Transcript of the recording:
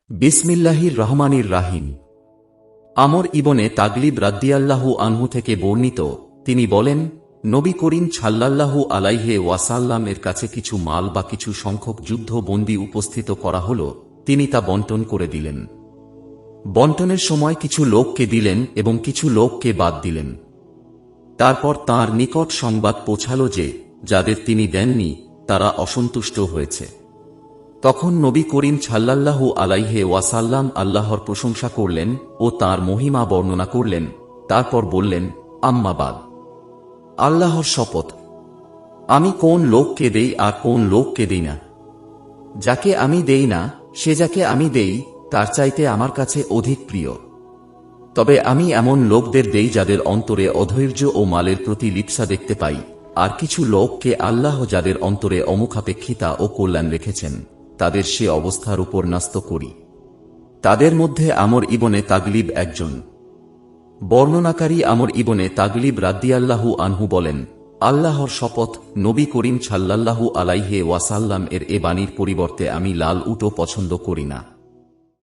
বিসমিল্লাহির রহমানির রাহিম। আমর ইবনে তাগলিব রাদ্দিয়াল্লাহু আনহু থেকে বর্ণিত, তিনি বলেন, নবী করিম সাল্লাল্লাহু আলাইহি ওয়াসাল্লাম এর কাছে কিছু মাল বা কিছু সংখ্যক যুদ্ধ বন্দী উপস্থিত করা হল। তিনি তা বন্টন করে দিলেন। বন্টনের সময় কিছু লোককে দিলেন এবং কিছু লোককে বাদ দিলেন। তারপর তাঁর নিকট সংবাদ পৌঁছাল যে যাদের তিনি দেননি তারা অসন্তুষ্ট হয়েছে। তখন নবী করিম সাল্লাল্লাহু আলাইহি ওয়াসাল্লাম আল্লাহর প্রশংসা করলেন ও তাঁর মহিমা বর্ণনা করলেন। তারপর বললেন, আম্মা বাদ, আল্লাহর শপথ, আমি কোন লোককে দেই আর কোন লোককে দেই না। যাকে আমি দেই না সে যাকে আমি দেই তার চাইতে আমার কাছে অধিক প্রিয়। তবে আমি এমন লোকদের দেই যাদের অন্তরে অধৈর্য ও মালের প্রতি লিপ্সা দেখতে পাই, আর কিছু লোককে আল্লাহ যাদের অন্তরে অমুখাপেক্ষিতা ও কল্যাণ রেখেছেন তাদের সে অবস্থার উপর ন্যস্ত করি। তাদের মধ্যে আমর ইবনে তাগলিব একজন। বর্ণনাকারী আমর ইবনে তাগলিব রাদ্দিয়াল্লাহু আনহু বলেন, আল্লাহর শপথ, নবী করিম সাল্লাল্লাহু আলাইহি ওয়াসাল্লাম এর এ বাণীর পরিবর্তে আমি লাল উটও পছন্দ করি না।